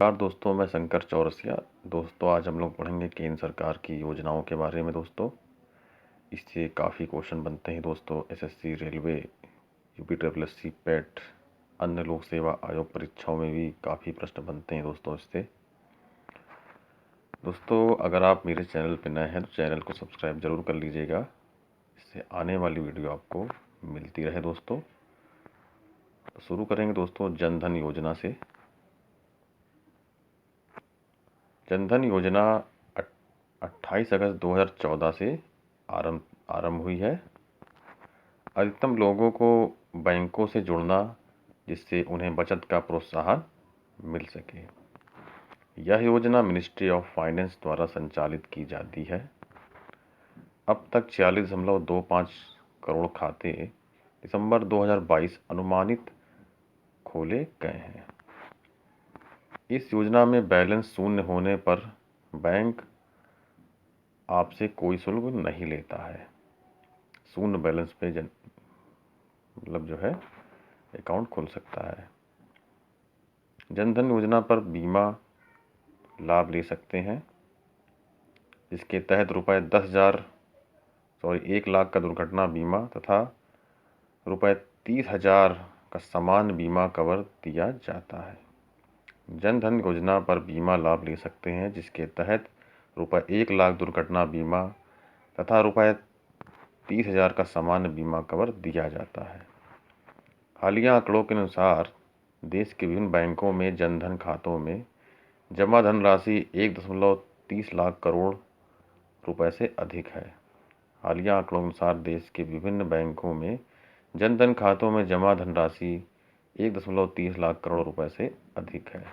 नमस्कार दोस्तों, मैं शंकर चौरसिया। दोस्तों, आज हम लोग पढ़ेंगे केंद्र सरकार की योजनाओं के बारे में। दोस्तों, इससे काफ़ी क्वेश्चन बनते हैं दोस्तों। एसएससी, रेलवे, यूपीपीएससी, पेट, अन्य लोक सेवा आयोग परीक्षाओं में भी काफ़ी प्रश्न बनते हैं दोस्तों इससे। दोस्तों, अगर आप मेरे चैनल पर नए हैं तो चैनल को सब्सक्राइब जरूर कर लीजिएगा, इससे आने वाली वीडियो आपको मिलती रहे। दोस्तों, तो शुरू करेंगे दोस्तों जन धन योजना से। जनधन योजना 28 अगस्त 2014 से आरंभ हुई है। अधिकतम लोगों को बैंकों से जुड़ना, जिससे उन्हें बचत का प्रोत्साहन मिल सके। यह योजना मिनिस्ट्री ऑफ फाइनेंस द्वारा संचालित की जाती है। अब तक 46.25 करोड़ खाते दिसंबर 2022 अनुमानित खोले गए हैं। इस योजना में बैलेंस शून्य होने पर बैंक आपसे कोई शुल्क नहीं लेता है। शून्य बैलेंस पे मतलब जो है अकाउंट खुल सकता है। जनधन योजना पर बीमा लाभ ले सकते हैं। इसके तहत रुपये 1 लाख का दुर्घटना बीमा तथा रुपये 30,000 का सामान्य बीमा कवर दिया जाता है। जनधन योजना पर बीमा लाभ ले सकते हैं, जिसके तहत रुपये 1 लाख दुर्घटना बीमा तथा रुपये 30,000 का सामान्य बीमा कवर दिया जाता है। हालिया आंकड़ों के अनुसार देश के विभिन्न बैंकों में जनधन खातों में जमा धनराशि 1.30 लाख करोड़ रुपए से अधिक है। हालिया आंकड़ों के अनुसार देश के विभिन्न बैंकों में जनधन खातों में जमा धनराशि 1.30 लाख करोड़ रुपए से अधिक है।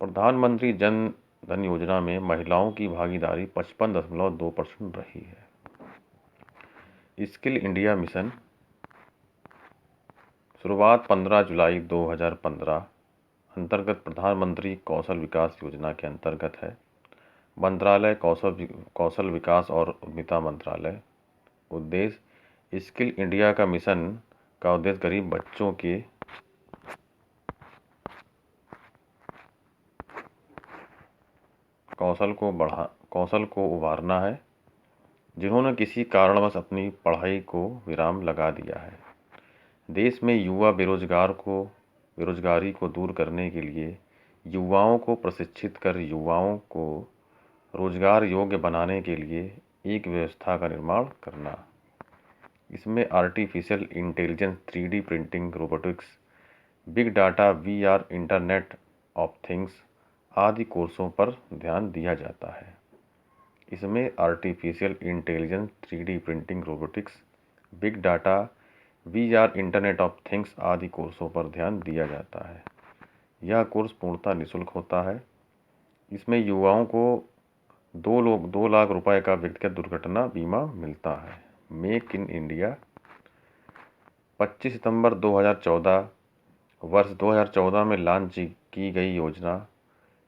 प्रधानमंत्री जन धन योजना में महिलाओं की भागीदारी 55.2% रही है। स्किल इंडिया मिशन शुरुआत 15 जुलाई 2015 अंतर्गत प्रधानमंत्री कौशल विकास योजना के अंतर्गत है। मंत्रालय कौशल विकास और उद्यमिता मंत्रालय। उद्देश्य स्किल इंडिया का मिशन का उद्देश्य गरीब बच्चों के कौशल को उभारना है, जिन्होंने किसी कारणवश अपनी पढ़ाई को विराम लगा दिया है। देश में युवा बेरोजगारी को दूर करने के लिए युवाओं को प्रशिक्षित कर युवाओं को रोजगार योग्य बनाने के लिए एक व्यवस्था का निर्माण करना। इसमें artificial intelligence, 3D printing, robotics, big data, VR, internet of things आदि कोर्सों पर ध्यान दिया जाता है। इसमें artificial intelligence, 3D printing, robotics, big data, VR, internet of things आदि कोर्सों पर ध्यान दिया जाता है। यह कोर्स पूर्णतः निःशुल्क होता है। इसमें युवाओं को 2 लाख रुपए का व्यक्तिगत दुर्घटना बीमा मिलता है। मेक इन इंडिया 25 सितंबर 2014 वर्ष 2014 में लॉन्च की गई योजना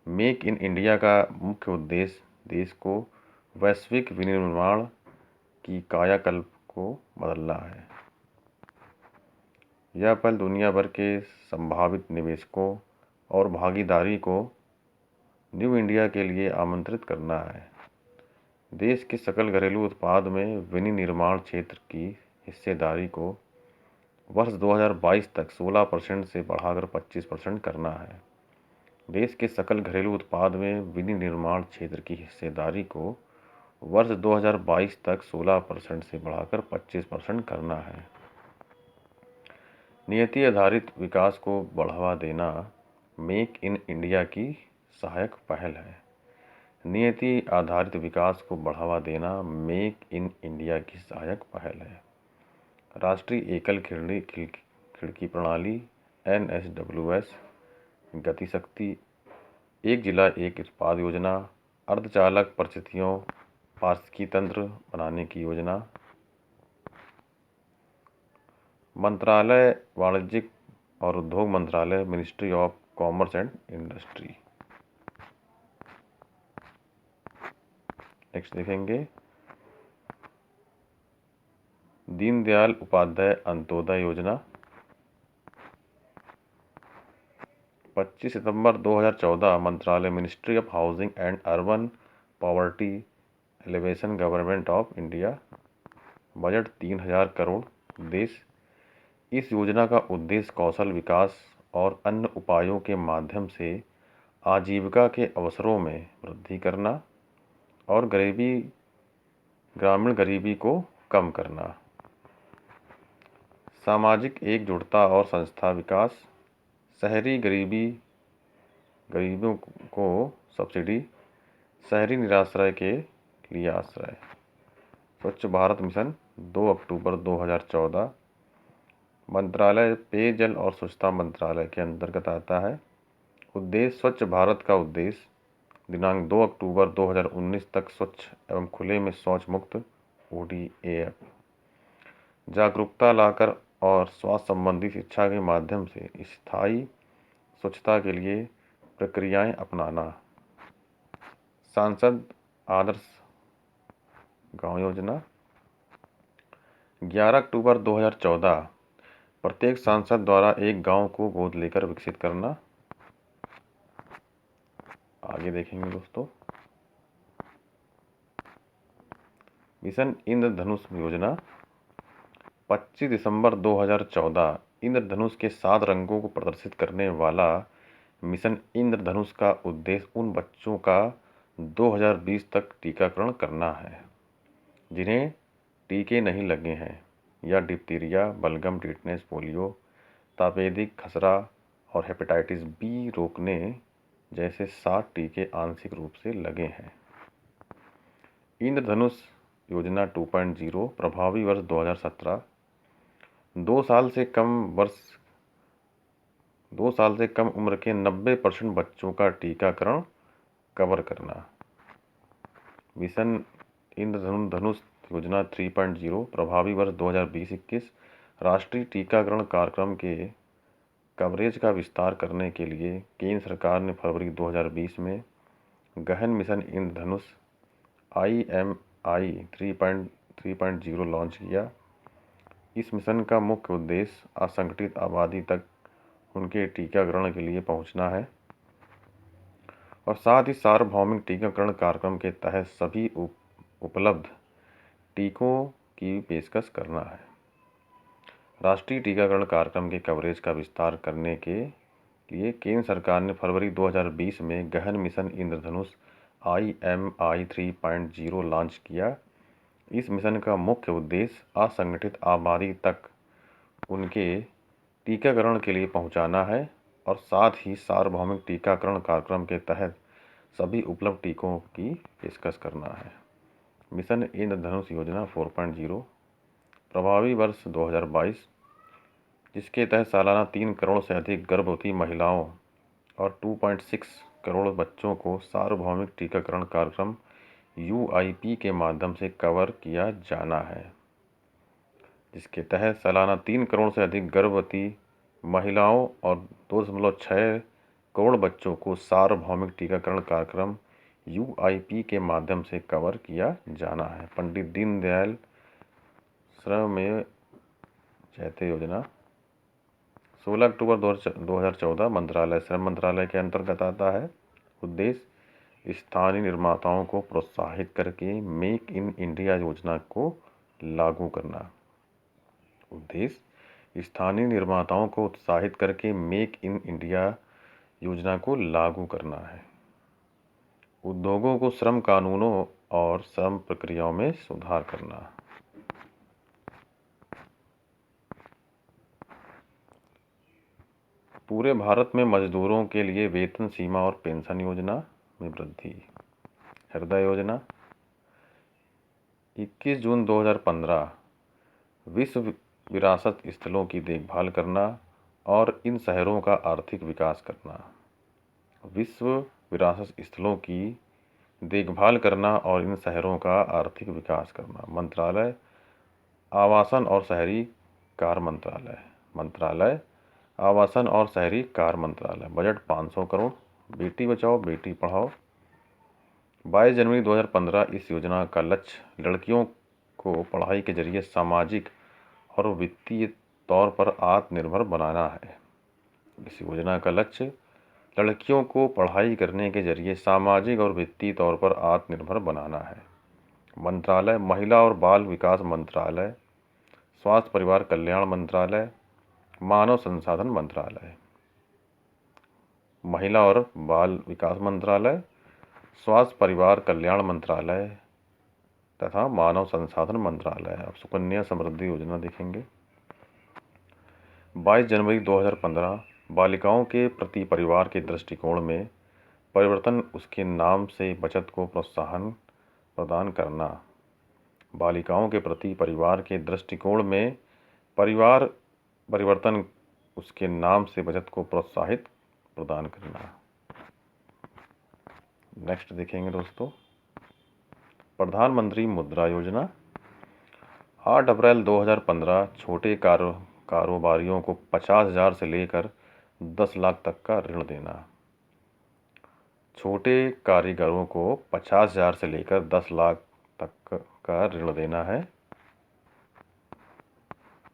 मेक इन इंडिया का मुख्य उद्देश्य देश को वैश्विक विनिर्माण की कायाकल्प को बदलना है। यह पहल दुनिया भर के संभावित निवेशकों और भागीदारी को न्यू इंडिया के लिए आमंत्रित करना है। देश के सकल घरेलू उत्पाद में विनिर्माण क्षेत्र की हिस्सेदारी को वर्ष 2022 तक 16% से बढ़ाकर 25% करना है। देश के सकल घरेलू उत्पाद में विनिर्माण क्षेत्र की हिस्सेदारी को वर्ष 2022 तक 16% से बढ़ाकर 25% करना है। नियति आधारित विकास को बढ़ावा देना मेक इन इंडिया की सहायक पहल है। नियति आधारित विकास को बढ़ावा देना मेक इन इंडिया की सहायक पहल है। राष्ट्रीय एकल खिड़की प्रणाली NSWS, गति शक्ति, एक जिला एक उत्पाद योजना, अर्धचालक परिस्थितियों पारिस्थितिकी तंत्र बनाने की योजना। मंत्रालय वाणिज्यिक और उद्योग मंत्रालय, ministry of commerce and industry. Next देखेंगे दीनदयाल उपाध्याय अंत्योदय योजना। 25 सितंबर 2014 मंत्रालय, ministry of housing and urban poverty alleviation, government of India. Budget 3000 crore. उद्देश्य, इस योजना का उद्देश्य कौशल विकास और अन्य उपायों के माध्यम से आजीविका के अवसरों में वृद्धि करना और ग्रामीण गरीबी को कम करना। सामाजिक एकजुटता और संस्था विकास, शहरी गरीबों को सब्सिडी, शहरी निराश्रय के लिए आश्रय। स्वच्छ भारत मिशन 2 अक्टूबर 2014 मंत्रालय पेयजल और स्वच्छता मंत्रालय के अंतर्गत आता है। उद्देश्य, स्वच्छ भारत का उद्देश्य दिनांक 2 अक्टूबर 2019 तक स्वच्छ एवं खुले में शौच मुक्त ODAF जागरूकता लाकर और स्वास्थ्य संबंधी शिक्षा के माध्यम से स्थायी स्वच्छता के लिए प्रक्रियाएं अपनाना। सांसद आदर्श गांव योजना 11 अक्टूबर 2014 प्रत्येक सांसद द्वारा एक गांव को गोद लेकर विकसित करना। आगे देखेंगे दोस्तों। मिशन इंद्रधनुष योजना 25 दिसंबर 2014 इंद्रधनुष के 7 रंगों को प्रदर्शित करने वाला मिशन इंद्रधनुष का उद्देश्य उन बच्चों का 2020 तक टीकाकरण करना है जिन्हें टीके नहीं लगे हैं या डिप्थीरिया, बलगम, टिटनेस, पोलियो, तपेदिक, खसरा और हेपेटाइटिस बी रोकने जैसे 7 टीके आंशिक रूप से लगे हैं। इंद्रधनुष योजना 2.0 प्रभावी वर्ष 2017 2 साल से कम उम्र के 90% बच्चों का टीकाकरण कवर करना। मिशन इंद्रधनुष योजना 3.0 प्रभावी वर्ष 2020-21 राष्ट्रीय टीकाकरण कार्यक्रम के कवरेज का विस्तार करने के लिए केंद्र सरकार ने फरवरी 2020 में गहन मिशन इंद्रधनुष IMI 3.0 लॉन्च किया। इस मिशन का मुख्य उद्देश्य असंगठित आबादी तक उनके टीकाकरण के लिए पहुंचना है और साथ ही सार्वभौमिक टीकाकरण कार्यक्रम के तहत सभी उपलब्ध टीकों की पेशकश करना है। राष्ट्रीय टीकाकरण कार्यक्रम के कवरेज का विस्तार करने के लिए केंद्र सरकार ने फरवरी 2020 में गहन मिशन इंद्रधनुष IMI 3.0 लॉन्च किया। इस मिशन का मुख्य उद्देश्य असंगठित आबादी तक उनके टीकाकरण के लिए पहुंचाना है और साथ ही सार्वभौमिक टीकाकरण कार्यक्रम के तहत सभी उपलब्ध टीकों की पेशकश करना है। मिशन इंद्रधनुष योजना 4.0 प्रभावी वर्ष 2022 जिसके तहत सालाना 3 करोड़ से अधिक गर्भवती महिलाओं और 2.6 करोड़ बच्चों को सार्वभौमिक टीकाकरण कार्यक्रम UIP के माध्यम से कवर किया जाना है, जिसके तहत सालाना 3 करोड़ से अधिक गर्भवती महिलाओं और 2.6 करोड़ बच्चों को सार्वभौमिक टीकाकरण कार्यक्रम UIP के माध्यम से कवर किया जाना है। पंडित दीनदयाल श्रमेव जयते योजना 16 अक्टूबर 2014 मंत्रालय, श्रम मंत्रालय के अंतर्गत आता है। उद्देश्य स्थानीय निर्माताओं को प्रोत्साहित करके मेक इन इंडिया योजना को लागू करना। उद्देश्य स्थानीय निर्माताओं को उत्साहित करके मेक इन इंडिया योजना को लागू करना है। उद्योगों को श्रम कानूनों और श्रम प्रक्रियाओं में सुधार करना। पूरे भारत में मजदूरों के लिए वेतन सीमा और पेंशन योजना में वृद्धि। हृदय योजना 21 जून 2015 विश्व विरासत स्थलों की देखभाल करना और इन शहरों का आर्थिक विकास करना। विश्व विरासत स्थलों की देखभाल करना और इन शहरों का आर्थिक विकास करना। मंत्रालय आवासन और शहरी कार्य मंत्रालय आवासन और शहरी कार्य मंत्रालय। बजट 500 करोड़। बेटी बचाओ बेटी पढ़ाओ 22 जनवरी 2015 इस योजना का लक्ष्य लड़कियों को पढ़ाई के जरिए सामाजिक और वित्तीय तौर पर आत्मनिर्भर बनाना है। इस योजना का लक्ष्य लड़कियों को पढ़ाई करने के जरिए सामाजिक और वित्तीय तौर पर आत्मनिर्भर बनाना है। मंत्रालय महिला और बाल विकास मंत्रालय, स्वास्थ्य परिवार कल्याण मंत्रालय, मानव संसाधन मंत्रालय। महिला और बाल विकास मंत्रालय, स्वास्थ्य परिवार कल्याण मंत्रालय तथा मानव संसाधन मंत्रालय। अब सुकन्या समृद्धि योजना देखेंगे। 22 जनवरी 2015 बालिकाओं के प्रति परिवार के दृष्टिकोण में परिवर्तन, उसके नाम से बचत को प्रोत्साहन प्रदान करना। बालिकाओं के प्रति परिवार के दृष्टिकोण में परिवर्तन, उसके नाम से बचत को प्रोत्साहित प्रदान करना। नेक्स्ट देखेंगे दोस्तों, प्रधानमंत्री मुद्रा योजना। 8 अप्रैल 2015 छोटे कारोबारियों को 50,000 से लेकर 10 लाख तक का ऋण देना। छोटे कारीगरों को 50,000 से लेकर 10 लाख तक का ऋण देना है।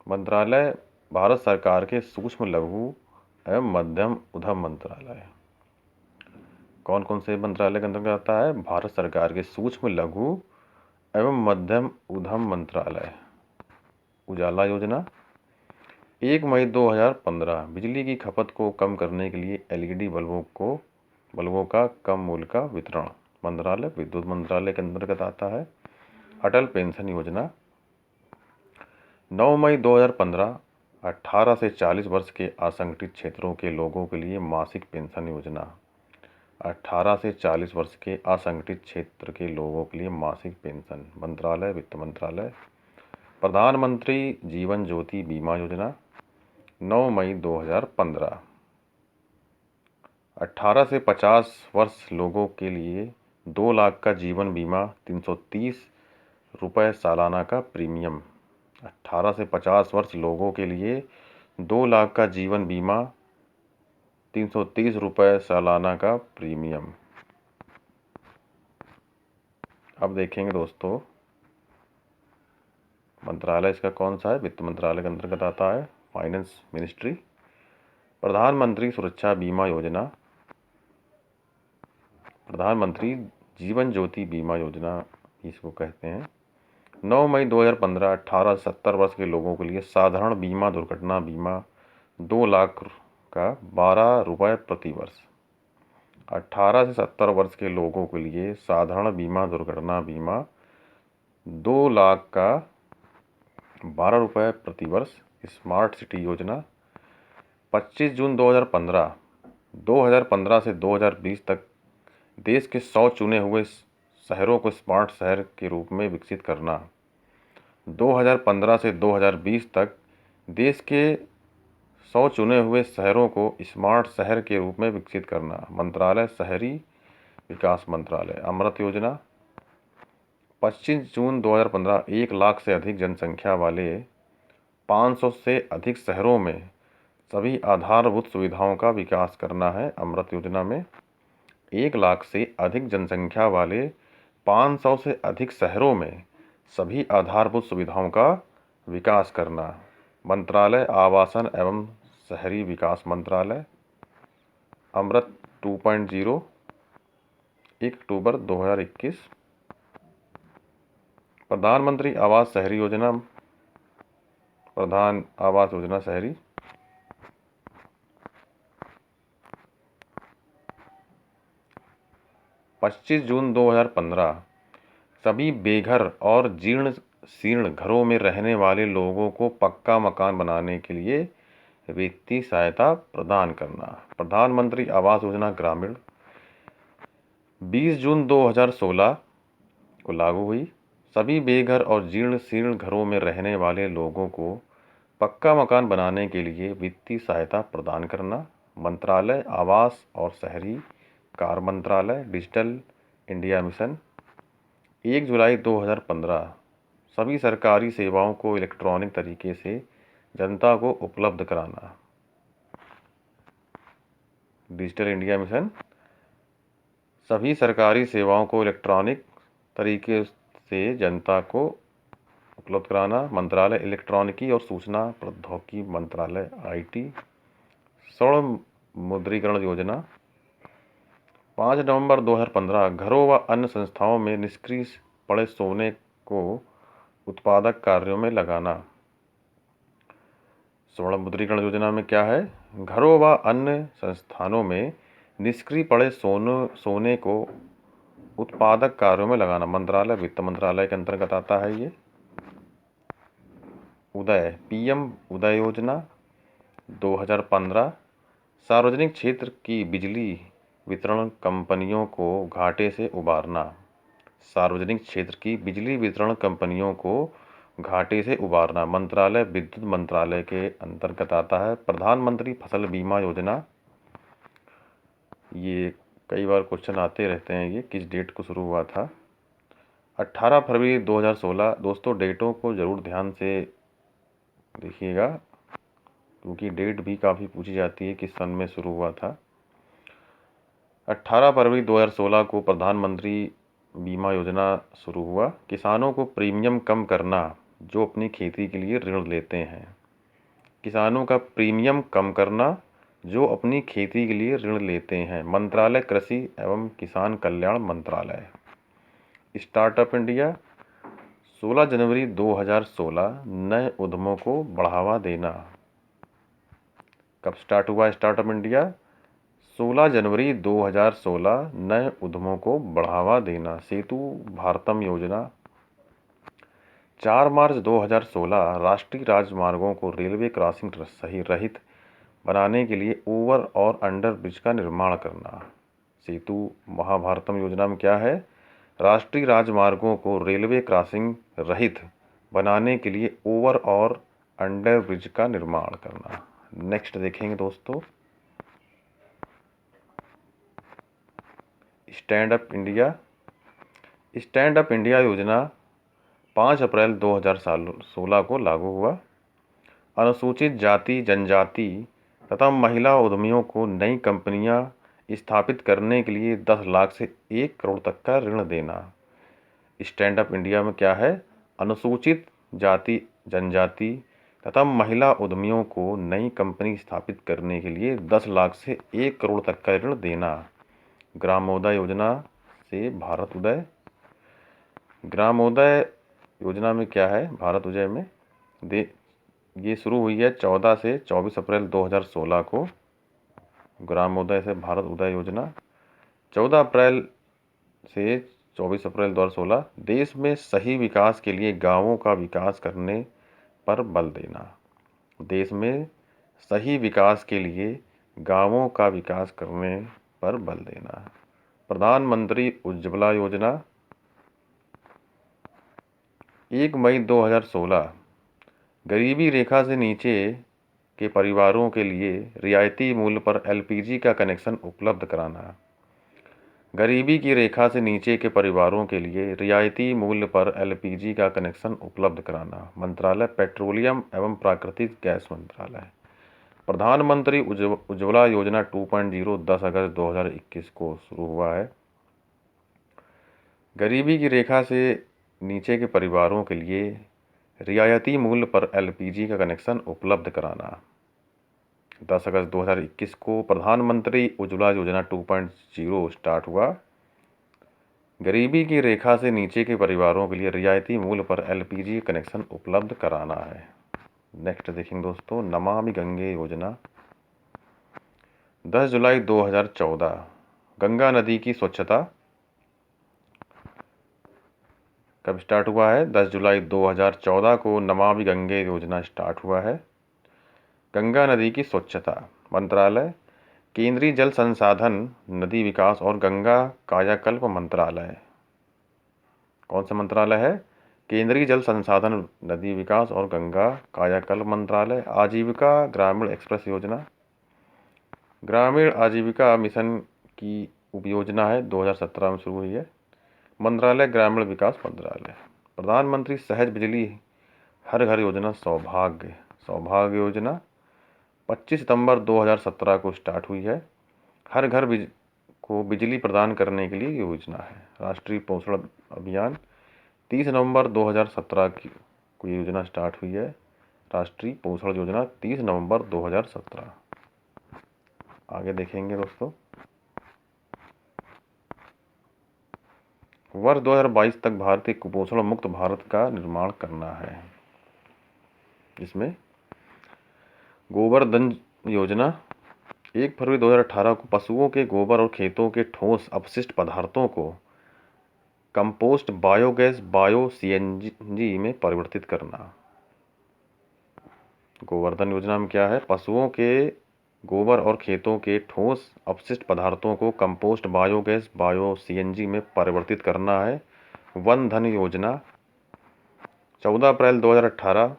मंत्रालय भारत सरकार के सूक्ष्म लघु एवं मध्यम उद्यम मंत्रालय। कौन कौन से मंत्रालय के अंतर्गत आता है? भारत सरकार के सूक्ष्म लघु एवं मध्यम उद्यम मंत्रालय। उजाला योजना। 1 मई 2015 बिजली की खपत को कम करने के लिए एलईडी बल्बों का कम मूल्य का वितरण। मंत्रालय विद्युत मंत्रालय के अंतर्गत आता है। अटल पेंशन योजना। 9 मई 2015 18 से 40 वर्ष के असंगठित क्षेत्रों के लोगों के लिए मासिक पेंशन योजना। 18 से 40 वर्ष के असंगठित क्षेत्र के लोगों के लिए मासिक पेंशन। मंत्रालय वित्त मंत्रालय। प्रधानमंत्री जीवन ज्योति बीमा योजना। 9 मई 2015 18 से 50 वर्ष लोगों के लिए 2 लाख का जीवन बीमा, 330 रुपये सालाना का प्रीमियम। 18 से 50 वर्ष लोगों के लिए 2 लाख का जीवन बीमा, 330 रुपये सालाना का प्रीमियम। अब देखेंगे दोस्तों, मंत्रालय इसका कौन सा है? वित्त मंत्रालय के अंतर्गत आता है। Finance ministry. प्रधानमंत्री सुरक्षा बीमा योजना। प्रधानमंत्री जीवन ज्योति बीमा योजना इसको कहते हैं। 9 मई 2015 18 से 70 वर्ष के लोगों के लिए साधारण बीमा दुर्घटना बीमा 2 लाख का 12 रुपये प्रति वर्ष। 18 से 70 वर्ष के लोगों के लिए साधारण बीमा दुर्घटना बीमा 2 लाख का 12 रुपये प्रति वर्ष। स्मार्ट सिटी योजना। 25 जून 2015 से 2020 तक देश के 100 चुने हुए शहरों को स्मार्ट शहर के रूप में विकसित करना। 2015 से 2020 तक देश के 100 चुने हुए शहरों को स्मार्ट शहर के रूप में विकसित करना। मंत्रालय शहरी विकास मंत्रालय। अमृत योजना। 25 जून 2015 1 लाख से अधिक जनसंख्या वाले 500 से अधिक शहरों में सभी आधारभूत सुविधाओं का विकास करना है। अमृत योजना में 1 लाख से अधिक जनसंख्या वाले 500 से अधिक शहरों में सभी आधारभूत सुविधाओं का विकास करना। मंत्रालय आवासन एवं शहरी विकास मंत्रालय। अमृत 2.0 1 अक्टूबर 2021। प्रधानमंत्री आवास शहरी योजना। प्रधान आवास योजना शहरी। पच्चीस जून 2015 सभी बेघर और जीर्ण शीर्ण घरों में रहने वाले लोगों को पक्का मकान बनाने के लिए वित्तीय सहायता प्रदान करना। प्रधानमंत्री आवास योजना ग्रामीण 20 जून 2016 को लागू हुई। सभी बेघर और जीर्ण शीर्ण घरों में रहने वाले लोगों को पक्का मकान बनाने के लिए वित्तीय सहायता प्रदान करना। मंत्रालय आवास और शहरी कार्य मंत्रालय। Digital India mission. 1 जुलाई 2015 सभी सरकारी सेवाओं को इलेक्ट्रॉनिक तरीके से जनता को उपलब्ध कराना। डिजिटल इंडिया मिशन सभी सरकारी सेवाओं को इलेक्ट्रॉनिक तरीके से जनता को उपलब्ध कराना। मंत्रालय इलेक्ट्रॉनिकी और सूचना प्रौद्योगिकी मंत्रालय आईटी। स्वर्ण मुद्रीकरण योजना। 5 नवंबर 2015 घरों व अन्य संस्थाओं में निष्क्रिय पड़े सोने को उत्पादक कार्यों में लगाना। स्वर्ण मुद्रीकरण योजना में क्या है? घरों व अन्य संस्थानों में निष्क्रिय पड़े सोने को उत्पादक कार्यों में लगाना। मंत्रालय वित्त मंत्रालय के अंतर्गत आता है ये। उदय पीएम उदय योजना 2015 सार्वजनिक क्षेत्र की बिजली वितरण कंपनियों को घाटे से उबारना। सार्वजनिक क्षेत्र की बिजली वितरण कंपनियों को घाटे से उबारना मंत्रालय विद्युत मंत्रालय के अंतर्गत आता है। प्रधानमंत्री फसल बीमा योजना, ये कई बार क्वेश्चन आते रहते हैं। ये किस डेट को शुरू हुआ था? 18 फरवरी 2016। दोस्तों डेटों को ज़रूर ध्यान से देखिएगा क्योंकि डेट भी काफ़ी पूछी जाती है, किस सन में शुरू हुआ था। 18 फरवरी 2016 को प्रधानमंत्री बीमा योजना शुरू हुआ। किसानों को प्रीमियम कम करना जो अपनी खेती के लिए ऋण लेते हैं। किसानों का प्रीमियम कम करना जो अपनी खेती के लिए ऋण लेते हैं। मंत्रालय कृषि एवं किसान कल्याण मंत्रालय। स्टार्टअप इंडिया 16 जनवरी 2016 नए उद्यमों को बढ़ावा देना। कब स्टार्ट हुआ स्टार्टअप इंडिया? 16 जनवरी 2016 नए उद्यमों को बढ़ावा देना। सेतु भारतम योजना 4 मार्च 2016 राष्ट्रीय राजमार्गों को रेलवे क्रॉसिंग सही रहित बनाने के लिए ओवर और अंडर ब्रिज का निर्माण करना। सेतु महाभारतम योजना में क्या है? राष्ट्रीय राजमार्गों को रेलवे क्रॉसिंग रहित बनाने के लिए ओवर और अंडर ब्रिज का निर्माण करना। नेक्स्ट देखेंगे दोस्तों, stand up India. Stand up India योजना 5 अप्रैल 2016 को लागू हुआ। अनुसूचित जाति जनजाति तथा महिला उद्यमियों को नई कंपनियां स्थापित करने के लिए 10 लाख से 1 करोड़ तक का ऋण देना। स्टैंड अप इंडिया में क्या है? अनुसूचित जाति जनजाति तथा महिला उद्यमियों को नई कंपनी स्थापित करने के लिए 10 लाख से 1 करोड़ तक का ऋण देना। ग्रामोदय योजना से भारत उदय। ग्रामोदय योजना में क्या है? भारत उदय में ये शुरू हुई है 14 से 24 अप्रैल 2016 को। ग्रामोदय से भारत उदय योजना 14 अप्रैल से 24 अप्रैल 2016 देश में सही विकास के लिए गांवों का विकास करने पर बल देना। देश में सही विकास के लिए गांवों का विकास करने पर बल देना। प्रधानमंत्री उज्ज्वला योजना 1 मई 2016 गरीबी रेखा से नीचे के परिवारों के लिए रियायती मूल्य पर एलपीजी का कनेक्शन उपलब्ध कराना। गरीबी की रेखा से नीचे के परिवारों के लिए रियायती मूल्य पर एलपीजी का कनेक्शन उपलब्ध कराना। मंत्रालय पेट्रोलियम एवं प्राकृतिक गैस मंत्रालय। प्रधानमंत्री उज्ज्वला योजना 2.0 10 अगस्त 2021 को शुरू हुआ है। गरीबी की रेखा से नीचे के परिवारों के लिए रियायती मूल्य पर एलपीजी का कनेक्शन उपलब्ध कराना। 10 अगस्त 2021 को प्रधानमंत्री उज्ज्वला योजना 2.0 स्टार्ट हुआ। गरीबी की रेखा से नीचे के परिवारों के लिए रियायती मूल्य पर एलपीजी कनेक्शन उपलब्ध कराना है। नेक्स्ट देखेंगे दोस्तों, नमामि गंगे योजना 10 जुलाई 2014 गंगा नदी की स्वच्छता कब स्टार्ट हुआ है? 10 जुलाई 2014 को नमामि गंगे योजना स्टार्ट हुआ है। गंगा नदी की स्वच्छता मंत्रालय केंद्रीय जल संसाधन नदी विकास और गंगा कायाकल्प मंत्रालय। कौन सा मंत्रालय है? केंद्रीय जल संसाधन नदी विकास और गंगा कायाकल्प मंत्रालय। आजीविका ग्रामीण एक्सप्रेस योजना ग्रामीण आजीविका मिशन की उपयोजना है, 2017 में शुरू हुई है। मंत्रालय ग्रामीण विकास मंत्रालय। प्रधानमंत्री सहज बिजली हर घर योजना सौभाग्य योजना 25 सितंबर 2017 को स्टार्ट हुई है। हर घर को बिजली प्रदान करने के लिए योजना है। राष्ट्रीय पोषण अभियान 30 नवंबर 2017 को योजना स्टार्ट हुई है। राष्ट्रीय पोषण योजना 30 नवंबर 2017। आगे देखेंगे दोस्तों, वर्ष 2022 तक भारतीय कुपोषण मुक्त भारत का निर्माण करना है। इसमें गोवर्धन योजना 1 फरवरी 2018 को पशुओं के गोबर और खेतों के ठोस अपशिष्ट पदार्थों को कंपोस्ट बायोगैस बायो सीएनजी में परिवर्तित करना। गोवर्धन योजना में क्या है? पशुओं के गोबर और खेतों के ठोस अपशिष्ट पदार्थों को कंपोस्ट बायोगैस बायो सीएनजी में परिवर्तित करना है। वन धन योजना 14 अप्रैल 2018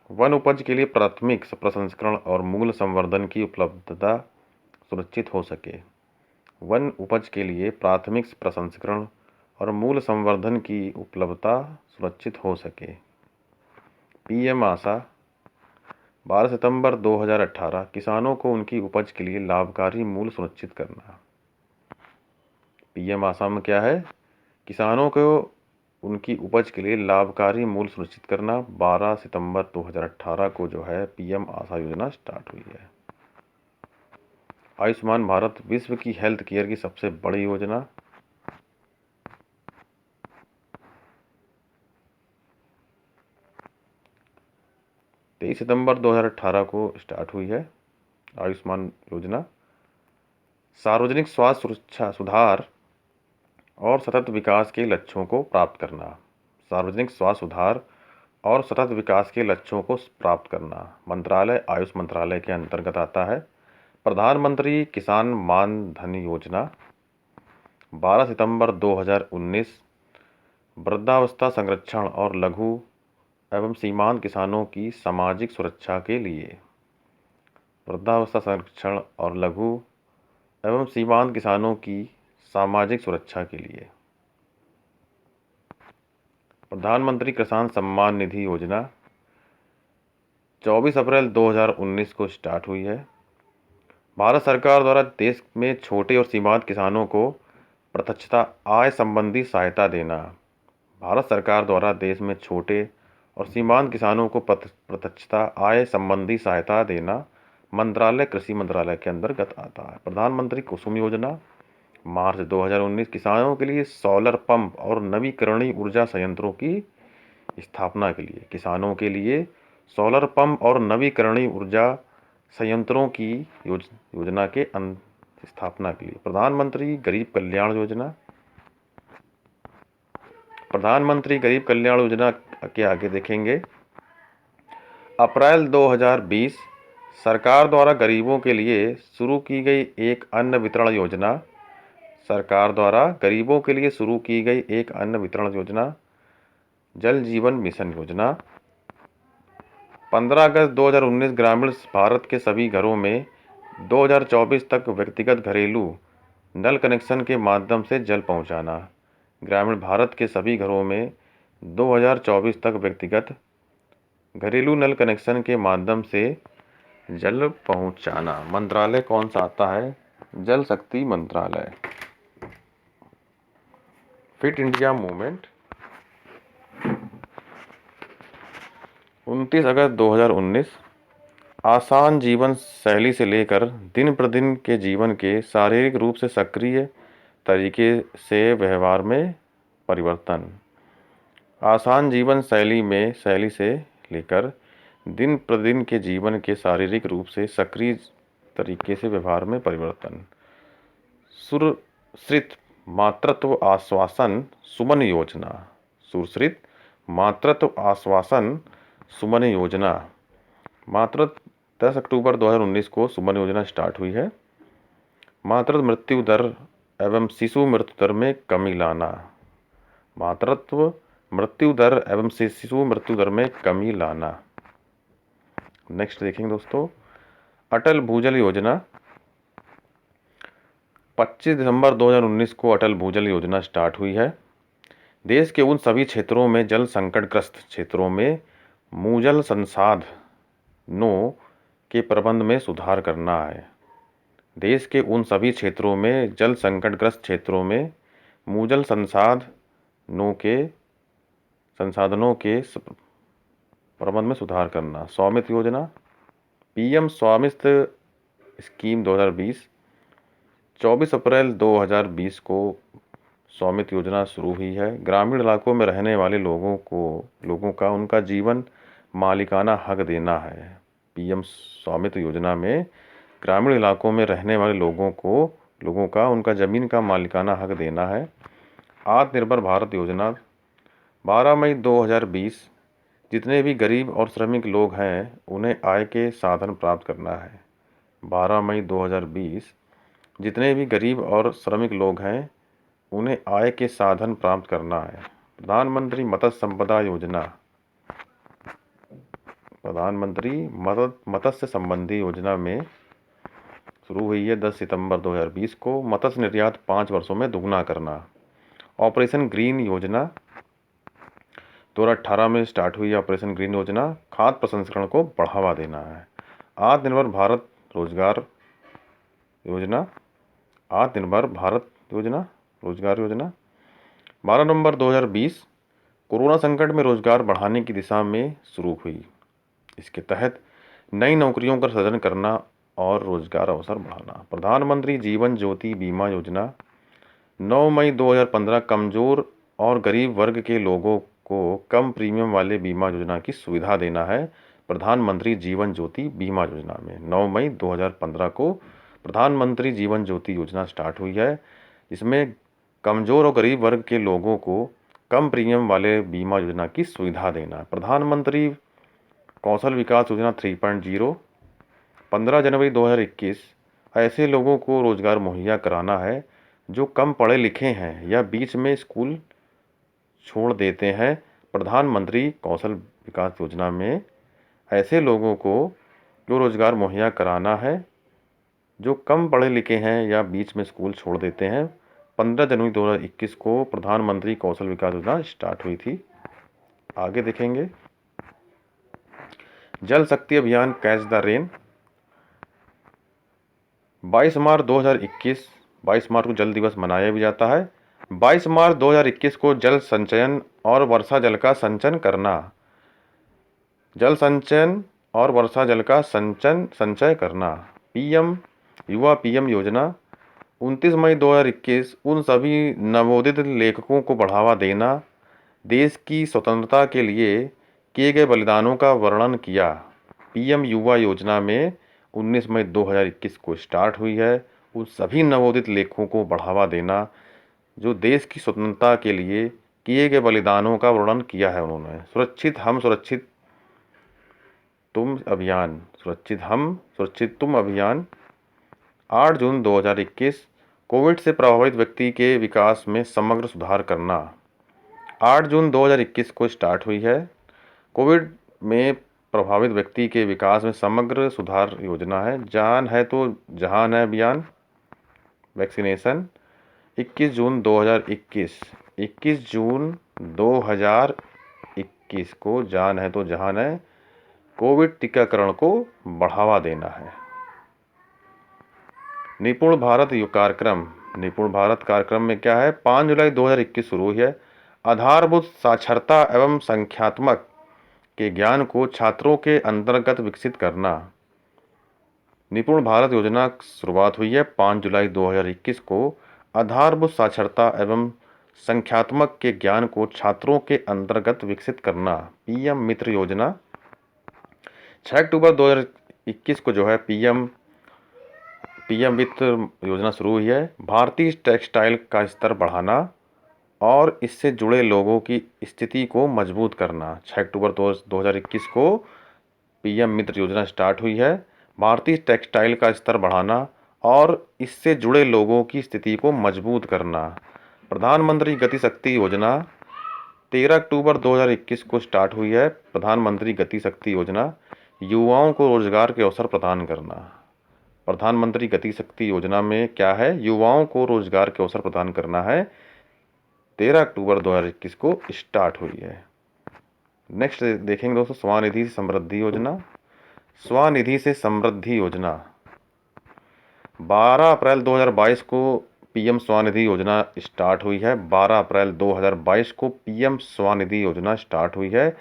वन उपज के लिए प्राथमिक प्रसंस्करण और मूल्य संवर्धन की उपलब्धता सुनिश्चित हो सके। वन उपज के लिए प्राथमिक प्रसंस्करण और मूल्य संवर्धन की उपलब्धता सुनिश्चित हो सके। पीएम आशा 12 सितंबर 2018 किसानों को उनकी उपज के लिए लाभकारी मूल्य सुनिश्चित करना। पीएम आशा में क्या है? किसानों को उनकी उपज के लिए लाभकारी मूल्य सुनिश्चित करना। 12 सितंबर 2018 को जो है पीएम आशा योजना स्टार्ट हुई है। आयुष्मान भारत विश्व की हेल्थ केयर की सबसे बड़ी योजना। तेईस सितंबर 2018 को स्टार्ट हुई है आयुष्मान योजना। सार्वजनिक स्वास्थ्य सुरक्षा सुधार और सतत विकास के लक्ष्यों को प्राप्त करना। सार्वजनिक स्वास्थ्य सुधार और सतत विकास के लक्ष्यों को प्राप्त करना मंत्रालय आयुष मंत्रालय के अंतर्गत आता है। प्रधानमंत्री किसान मान धन योजना 12 सितंबर 2019 वृद्धावस्था संरक्षण और लघु एवं सीमांत किसानों की सामाजिक सुरक्षा के लिए। वृद्धावस्था संरक्षण और लघु एवं सीमांत किसानों की सामाजिक सुरक्षा के लिए। प्रधानमंत्री किसान सम्मान निधि योजना 24 अप्रैल 2019 को स्टार्ट हुई है। भारत सरकार द्वारा देश में छोटे और सीमांत किसानों को प्रत्यक्षता आय संबंधी सहायता देना। भारत सरकार द्वारा देश में छोटे और सीमांत किसानों को प्रत्यक्षता आय संबंधी सहायता देना मंत्रालय कृषि मंत्रालय के अंतर्गत आता है। प्रधानमंत्री कुसुम योजना मार्च 2019 किसानों के लिए सोलर पंप और नवीकरणीय ऊर्जा संयंत्रों की स्थापना के लिए। किसानों के लिए सोलर पंप और नवीकरणीय ऊर्जा संयंत्रों की योजना के स्थापना के लिए। प्रधानमंत्री गरीब कल्याण योजना। प्रधानमंत्री गरीब कल्याण योजना के आगे देखेंगे। अप्रैल 2020 सरकार द्वारा गरीबों के लिए शुरू की गई एक अन्न वितरण योजना। सरकार द्वारा गरीबों के लिए शुरू की गई एक अन्न वितरण योजना जल जीवन मिशन योजना। 15 अगस्त 2019 ग्रामीण भारत के सभी घरों में 2024 तक व्यक्तिगत घरेलू नल कनेक्शन के माध्यम से जल पहुंचाना। ग्रामीण भारत के सभी घरों में 2024 तक व्यक्तिगत घरेलू नल कनेक्शन के माध्यम से जल पहुंचाना। मंत्रालय कौन सा आता है? जल शक्ति मंत्रालय। फिट इंडिया मूवमेंट 29 अगस्त 2019 आसान जीवन शैली से लेकर दिन प्रतिदिन के जीवन के शारीरिक रूप से सक्रिय तरीके से व्यवहार में परिवर्तन। आसान जीवन शैली से लेकर दिन प्रतिदिन के जीवन के शारीरिक रूप से सक्रिय तरीके से व्यवहार में परिवर्तन। सुरक्षित मातृत्व आश्वासन सुमन योजना। सुरक्षित मातृत्व आश्वासन सुमन योजना। मातृत्व 10 अक्टूबर 2019 को सुमन योजना स्टार्ट हुई है। मातृत्व मृत्यु दर एवं शिशु मृत्यु दर में कमी लाना। मातृत्व मृत्यु दर एवं शिशु मृत्यु दर में कमी लाना। नेक्स्ट देखेंगे दोस्तों, अटल भूजल योजना 25 दिसंबर 2019 को अटल भूजल योजना स्टार्ट हुई है। देश के उन सभी क्षेत्रों में जल संकटग्रस्त क्षेत्रों में भूजल संसाधनों के प्रबंध में सुधार करना है। देश के उन सभी क्षेत्रों में जल संकटग्रस्त क्षेत्रों में भूजल संसाधनों के प्रबंध में सुधार करना। स्वामित्व योजना पीएम स्वामित्व स्कीम 2020 24 अप्रैल 2020 को स्वामित्व योजना शुरू हुई है। ग्रामीण इलाकों में रहने वाले लोगों का उनका जीवन मालिकाना हक देना है। पीएम स्वामित्व योजना में ग्रामीण इलाकों में रहने वाले लोगों का उनका ज़मीन का मालिकाना हक देना है। आत्मनिर्भर भारत योजना 12 मई 2020 जितने भी गरीब और श्रमिक लोग हैं उन्हें आय के साधन प्राप्त करना है। 12 मई 2020 जितने भी गरीब और श्रमिक लोग हैं उन्हें आय के साधन प्राप्त करना है। प्रधानमंत्री मत्स्य संपदा योजना, प्रधानमंत्री मत्स्य संबंधी योजना में शुरू हुई है 10 सितंबर 2020 को। मत्स्य निर्यात 5 वर्षों में दुगना करना। ऑपरेशन ग्रीन योजना 2018 में स्टार्ट हुई है। ऑपरेशन ग्रीन योजना खाद्य प्रसंस्करण को बढ़ावा देना है। आत्मनिर्भर भारत रोजगार योजना, आत्मनिर्भर भारत योजना रोजगार योजना 12 नवंबर 2020 कोरोना संकट में रोजगार बढ़ाने की दिशा में शुरू हुई। इसके तहत नई नौकरियों का सृजन करना और रोजगार अवसर बढ़ाना। प्रधानमंत्री जीवन ज्योति बीमा योजना 9 मई 2015 कमजोर और गरीब वर्ग के लोगों को कम प्रीमियम वाले बीमा योजना की सुविधा देना है। प्रधानमंत्री जीवन ज्योति बीमा योजना में 9 मई 2015 को प्रधानमंत्री जीवन ज्योति योजना स्टार्ट हुई है। इसमें कमजोर और गरीब वर्ग के लोगों को कम प्रीमियम वाले बीमा योजना की सुविधा देना। प्रधानमंत्री कौशल विकास योजना 3.0 15 जनवरी 2021 ऐसे लोगों को रोजगार मुहैया कराना है जो कम पढ़े लिखे हैं या बीच में स्कूल छोड़ देते हैं। प्रधानमंत्री कौशल विकास योजना में ऐसे लोगों को जो रोजगार मुहैया कराना है जो कम पढ़े लिखे हैं या बीच में स्कूल छोड़ देते हैं। 15 जनवरी 2021 को प्रधानमंत्री कौशल विकास योजना स्टार्ट हुई थी। आगे देखेंगे जल शक्ति अभियान कैच द रेन 22 मार्च 2021 22 मार्च को जल दिवस मनाया भी जाता है। 22 मार्च 2021 को जल संचयन और वर्षा जल का संचयन करना। जल संचयन और वर्षा जल का संचय करना। युवा पीएम योजना 29 मई 2021 उन सभी नवोदित लेखकों को बढ़ावा देना। देश की स्वतंत्रता के लिए किए गए बलिदानों का वर्णन किया। पीएम युवा योजना में 19 मई 2021 को स्टार्ट हुई है। उन सभी नवोदित लेखकों को बढ़ावा देना जो देश की स्वतंत्रता के लिए किए गए बलिदानों का वर्णन किया है उन्होंने। सुरक्षित हम सुरक्षित तुम अभियान, सुरक्षित हम सुरक्षित तुम अभियान 8 जून 2021 कोविड से प्रभावित व्यक्ति के विकास में समग्र सुधार करना। 8 जून 2021 को स्टार्ट हुई है। कोविड में प्रभावित व्यक्ति के विकास में समग्र सुधार योजना है। जान है तो जहान है अभियान वैक्सीनेशन 21 जून 2021 को जान है तो जहान है कोविड टीकाकरण को बढ़ावा देना है। निपुण भारत कार्यक्रम, निपुण भारत कार्यक्रम में क्या है 5 जुलाई 2021 शुरू हुई है। आधारभूत साक्षरता एवं संख्यात्मक के ज्ञान को छात्रों के अंतर्गत विकसित करना। निपुण भारत योजना शुरुआत हुई है 5 जुलाई 2021 को। आधारभूत साक्षरता एवं संख्यात्मक के ज्ञान को छात्रों के अंतर्गत विकसित करना। पीएम मित्र योजना 6 अक्टूबर 2021 को जो है पीएम वित्त योजना शुरू हुई है। भारतीय टेक्सटाइल का स्तर बढ़ाना और इससे जुड़े लोगों की स्थिति को मजबूत करना। 6 अक्टूबर 2021 को पीएम मित्र योजना स्टार्ट हुई है। भारतीय टेक्सटाइल का स्तर बढ़ाना और इससे जुड़े लोगों की स्थिति को मजबूत करना। प्रधानमंत्री गति शक्ति योजना 13 अक्टूबर 2021 को स्टार्ट हुई है। प्रधानमंत्री गति शक्ति योजना युवाओं को रोजगार के अवसर प्रदान करना। प्रधानमंत्री गति शक्ति योजना में क्या है युवाओं को रोजगार के अवसर प्रदान करना है। 13 अक्टूबर 2021 को स्टार्ट हुई है। नेक्स्ट देखेंगे दोस्तों स्वनिधि समृद्धि योजना। स्वनिधि से समृद्धि योजना 12 अप्रैल 2022 को पीएम स्वनिधि योजना स्टार्ट हुई है। 12 अप्रैल 2022 को पीएम स्वनिधि योजना स्टार्ट हुई है।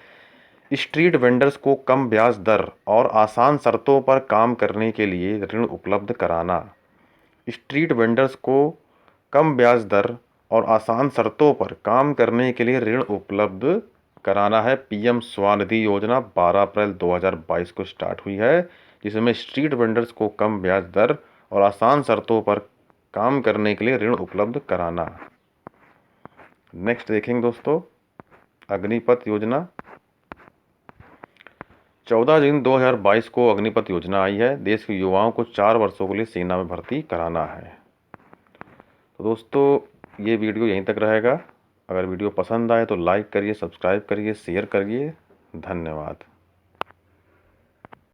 स्ट्रीट वेंडर्स को कम ब्याज दर और आसान शर्तों पर काम करने के लिए ऋण उपलब्ध कराना। स्ट्रीट वेंडर्स को कम ब्याज दर और आसान शर्तों पर काम करने के लिए ऋण उपलब्ध कराना है। पीएम स्वनिधि योजना 12 अप्रैल 2022 को स्टार्ट हुई है, जिसमें स्ट्रीट वेंडर्स को कम ब्याज दर और आसान शर्तों पर काम करने के लिए ऋण उपलब्ध कराना। नेक्स्ट देखेंगे दोस्तों, अग्निपथ योजना। 14 जून 2022 को अग्निपथ योजना आई है। देश के युवाओं को 4 वर्षों के लिए सेना में भर्ती कराना है। तो दोस्तों ये वीडियो यहीं तक रहेगा। अगर वीडियो पसंद आए तो लाइक करिए, सब्सक्राइब करिए, शेयर करिए। धन्यवाद।